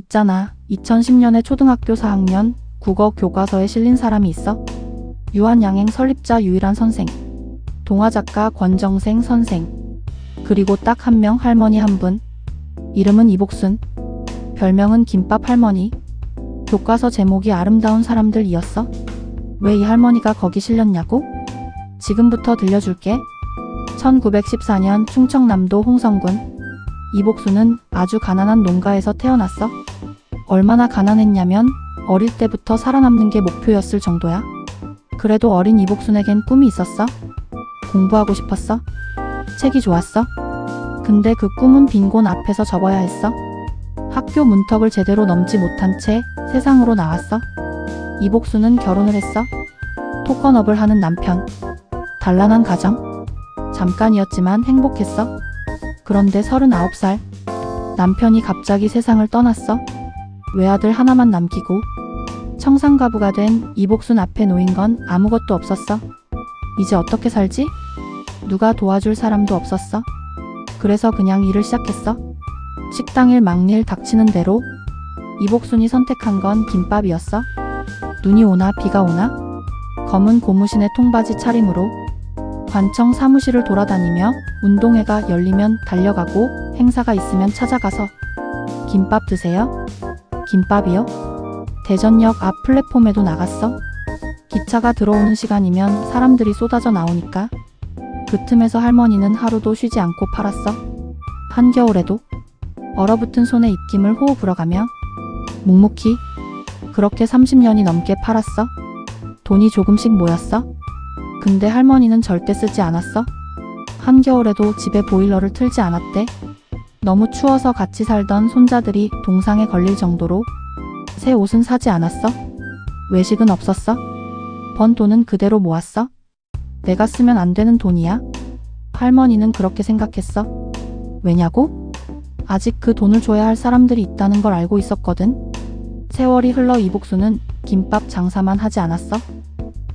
있잖아, 2010년에 초등학교 4학년 국어 교과서에 실린 사람이 있어. 유한양행 설립자 유일한 선생, 동화작가 권정생 선생, 그리고 딱 한 명 할머니 한 분. 이름은 이복순, 별명은 김밥 할머니. 교과서 제목이 아름다운 사람들이었어. 왜 이 할머니가 거기 실렸냐고? 지금부터 들려줄게. 1914년 충청남도 홍성군. 이복순은 아주 가난한 농가에서 태어났어. 얼마나 가난했냐면 어릴 때부터 살아남는 게 목표였을 정도야. 그래도 어린 이복순에겐 꿈이 있었어. 공부하고 싶었어. 책이 좋았어. 근데 그 꿈은 빈곤 앞에서 접어야 했어. 학교 문턱을 제대로 넘지 못한 채 세상으로 나왔어. 이복순은 결혼을 했어. 토건업을 하는 남편. 단란한 가정. 잠깐이었지만 행복했어. 그런데 39살. 남편이 갑자기 세상을 떠났어. 외아들 하나만 남기고. 청산가부가 된 이복순 앞에 놓인 건 아무것도 없었어. 이제 어떻게 살지? 누가 도와줄 사람도 없었어. 그래서 그냥 일을 시작했어. 식당일 막일 닥치는 대로. 이복순이 선택한 건 김밥이었어. 눈이 오나 비가 오나 검은 고무신의 통바지 차림으로 관청 사무실을 돌아다니며 운동회가 열리면 달려가고 행사가 있으면 찾아가서 김밥 드세요? 김밥이요? 대전역 앞 플랫폼에도 나갔어. 기차가 들어오는 시간이면 사람들이 쏟아져 나오니까. 그 틈에서 할머니는 하루도 쉬지 않고 팔았어. 한겨울에도 얼어붙은 손에 입김을 호호 불어가며 묵묵히 그렇게 30년이 넘게 팔았어. 돈이 조금씩 모였어. 근데 할머니는 절대 쓰지 않았어. 한겨울에도 집에 보일러를 틀지 않았대. 너무 추워서 같이 살던 손자들이 동상에 걸릴 정도로. 새 옷은 사지 않았어. 외식은 없었어. 번 돈은 그대로 모았어. 내가 쓰면 안 되는 돈이야. 할머니는 그렇게 생각했어. 왜냐고? 아직 그 돈을 줘야 할 사람들이 있다는 걸 알고 있었거든. 세월이 흘러 이복순은 김밥 장사만 하지 않았어.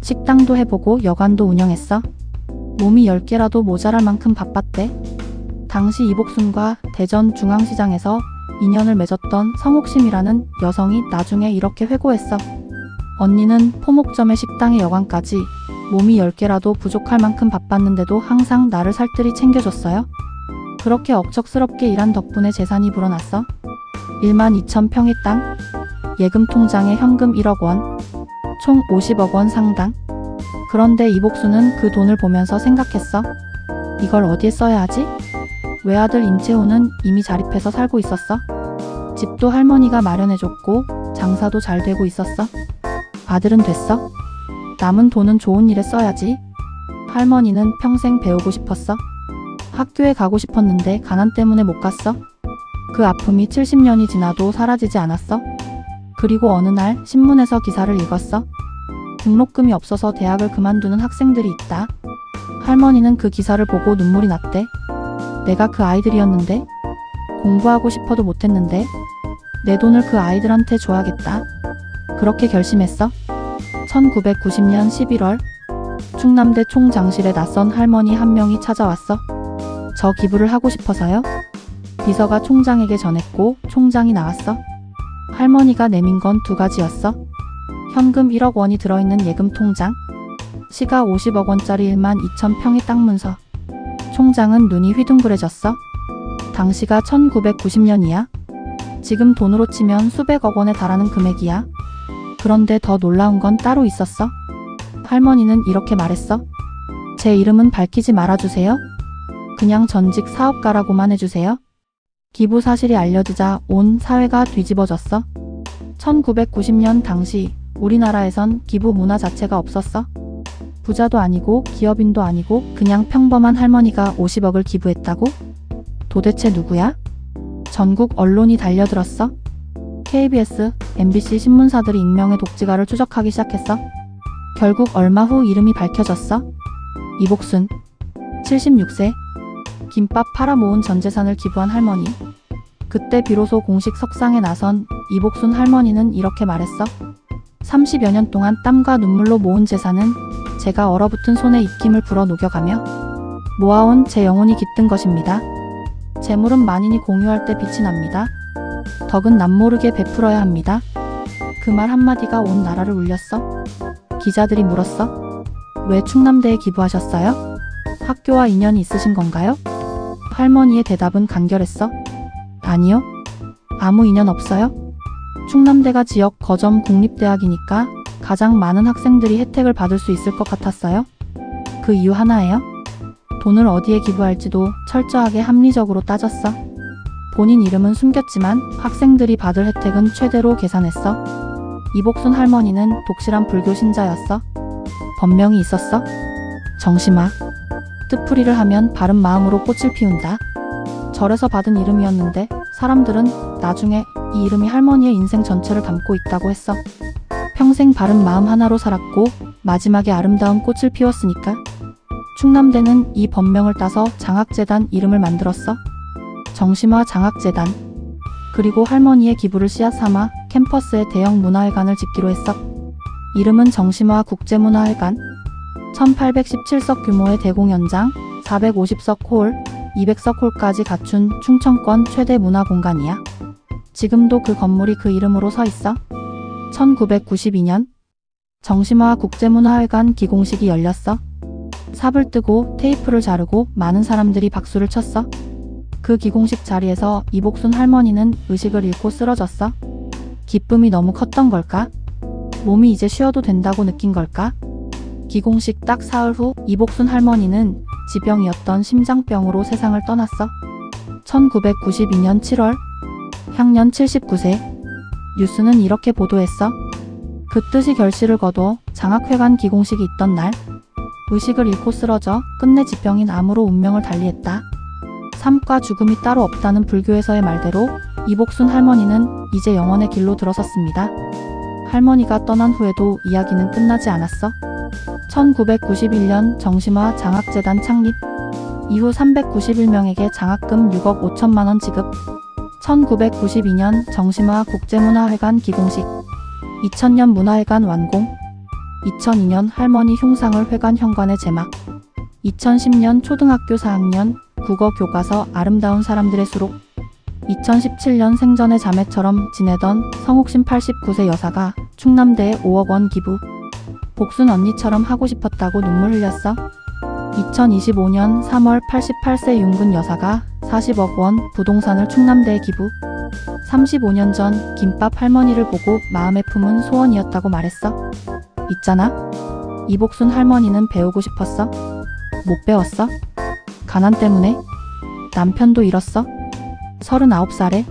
식당도 해보고 여관도 운영했어. 몸이 10개라도 모자랄 만큼 바빴대. 당시 이복순과 대전 중앙시장에서 인연을 맺었던 성옥심이라는 여성이 나중에 이렇게 회고했어. 언니는 포목점의 식당의 여관까지 몸이 10개라도 부족할 만큼 바빴는데도 항상 나를 살뜰히 챙겨줬어요. 그렇게 억척스럽게 일한 덕분에 재산이 불어났어. 12,000평의 땅, 예금 통장에 현금 1억 원, 총 50억 원 상당. 그런데 이복순은 그 돈을 보면서 생각했어. 이걸 어디에 써야 하지? 외아들 임채호는 이미 자립해서 살고 있었어. 집도 할머니가 마련해줬고 장사도 잘 되고 있었어. 아들은 됐어. 남은 돈은 좋은 일에 써야지. 할머니는 평생 배우고 싶었어. 학교에 가고 싶었는데 가난 때문에 못 갔어. 그 아픔이 70년이 지나도 사라지지 않았어. 그리고 어느 날 신문에서 기사를 읽었어. 등록금이 없어서 대학을 그만두는 학생들이 있다. 할머니는 그 기사를 보고 눈물이 났대. 내가 그 아이들이었는데, 공부하고 싶어도 못했는데, 내 돈을 그 아이들한테 줘야겠다. 그렇게 결심했어. 1990년 11월 충남대 총장실에 낯선 할머니 한 명이 찾아왔어. 저 기부를 하고 싶어서요. 비서가 총장에게 전했고 총장이 나왔어. 할머니가 내민 건 2가지였어. 현금 1억 원이 들어있는 예금 통장, 시가 50억 원짜리 12,000평의 땅 문서. 총장은 눈이 휘둥그레졌어. 당시가 1990년이야. 지금 돈으로 치면 수백억 원에 달하는 금액이야. 그런데 더 놀라운 건 따로 있었어. 할머니는 이렇게 말했어. 제 이름은 밝히지 말아주세요. 그냥 전직 사업가라고만 해주세요. 기부 사실이 알려지자 온 사회가 뒤집어졌어. 1990년 당시 우리나라에선 기부 문화 자체가 없었어. 부자도 아니고 기업인도 아니고 그냥 평범한 할머니가 50억을 기부했다고? 도대체 누구야? 전국 언론이 달려들었어. KBS, MBC 신문사들이 익명의 독지가를 추적하기 시작했어. 결국 얼마 후 이름이 밝혀졌어. 이복순, 76세. 김밥 팔아 모은 전 재산을 기부한 할머니. 그때 비로소 공식 석상에 나선 이복순 할머니는 이렇게 말했어. 30여 년 동안 땀과 눈물로 모은 재산은 제가 얼어붙은 손에 입김을 불어 녹여가며 모아온 제 영혼이 깃든 것입니다. 재물은 만인이 공유할 때 빛이 납니다. 덕은 남모르게 베풀어야 합니다. 그 말 한마디가 온 나라를 울렸어. 기자들이 물었어. 왜 충남대에 기부하셨어요? 학교와 인연이 있으신 건가요? 할머니의 대답은 간결했어. 아니요. 아무 인연 없어요. 충남대가 지역 거점 국립대학이니까 가장 많은 학생들이 혜택을 받을 수 있을 것 같았어요. 그 이유 하나예요. 돈을 어디에 기부할지도 철저하게 합리적으로 따졌어. 본인 이름은 숨겼지만 학생들이 받을 혜택은 최대로 계산했어. 이복순 할머니는 독실한 불교 신자였어. 법명이 있었어. 정심아. 뜻풀이를 하면 바른 마음으로 꽃을 피운다. 절에서 받은 이름이었는데 사람들은 나중에 이 이름이 할머니의 인생 전체를 담고 있다고 했어. 평생 바른 마음 하나로 살았고 마지막에 아름다운 꽃을 피웠으니까. 충남대는 이 법명을 따서 장학재단 이름을 만들었어. 정심화 장학재단. 그리고 할머니의 기부를 씨앗 삼아 캠퍼스에 대형 문화회관을 짓기로 했어. 이름은 정심화 국제문화회관. 1817석 규모의 대공연장, 450석 홀, 200석 홀까지 갖춘 충청권 최대 문화공간이야. 지금도 그 건물이 그 이름으로 서 있어. 1992년 정심화 국제문화회관 기공식이 열렸어. 삽을 뜨고 테이프를 자르고 많은 사람들이 박수를 쳤어. 그 기공식 자리에서 이복순 할머니는 의식을 잃고 쓰러졌어. 기쁨이 너무 컸던 걸까? 몸이 이제 쉬어도 된다고 느낀 걸까? 기공식 딱 사흘 후 이복순 할머니는 지병이었던 심장병으로 세상을 떠났어. 1992년 7월, 향년 79세. 뉴스는 이렇게 보도했어. 그 뜻이 결실을 거둬 장학회관 기공식이 있던 날, 의식을 잃고 쓰러져 끝내 지병인 암으로 운명을 달리했다. 삶과 죽음이 따로 없다는 불교에서의 말대로 이복순 할머니는 이제 영원의 길로 들어섰습니다. 할머니가 떠난 후에도 이야기는 끝나지 않았어. 1991년 정심화 장학재단 창립. 이후 391명에게 장학금 6억 5천만 원 지급. 1992년 정심화 국제문화회관 기공식. 2000년 문화회관 완공. 2002년 할머니 흉상을 회관 현관에 제막. 2010년 초등학교 4학년 국어 교과서 아름다운 사람들의 수록. 2017년 생전의 자매처럼 지내던 성옥신 89세 여사가 충남대에 5억 원 기부. 복순 언니처럼 하고 싶었다고 눈물 흘렸어. 2025년 3월 88세 윤근 여사가 40억 원 부동산을 충남대에 기부. 35년 전 김밥 할머니를 보고 마음에 품은 소원이었다고 말했어. 있잖아. 이복순 할머니는 배우고 싶었어. 못 배웠어. 가난 때문에. 남편도 잃었어. 39살에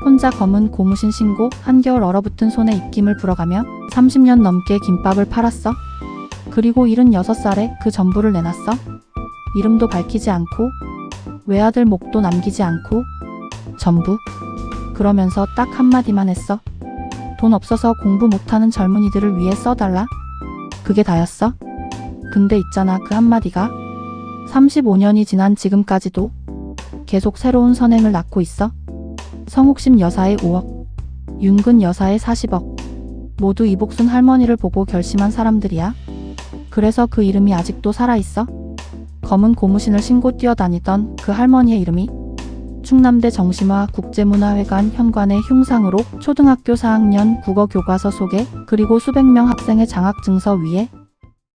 혼자 검은 고무신 신고 한겨울 얼어붙은 손에 입김을 불어가며 30년 넘게 김밥을 팔았어. 그리고 76살에 그 전부를 내놨어. 이름도 밝히지 않고 외아들 목도 남기지 않고 전부. 그러면서 딱 한마디만 했어. 돈 없어서 공부 못하는 젊은이들을 위해 써달라. 그게 다였어. 근데 있잖아, 그 한마디가 35년이 지난 지금까지도 계속 새로운 선행을 낳고 있어. 성옥심 여사의 5억, 윤근 여사의 40억. 모두 이복순 할머니를 보고 결심한 사람들이야. 그래서 그 이름이 아직도 살아있어. 검은 고무신을 신고 뛰어다니던 그 할머니의 이름이 충남대 정심화 국제문화회관 현관의 흉상으로 초등학교 4학년 국어 교과서 속에, 그리고 수백 명 학생의 장학증서 위에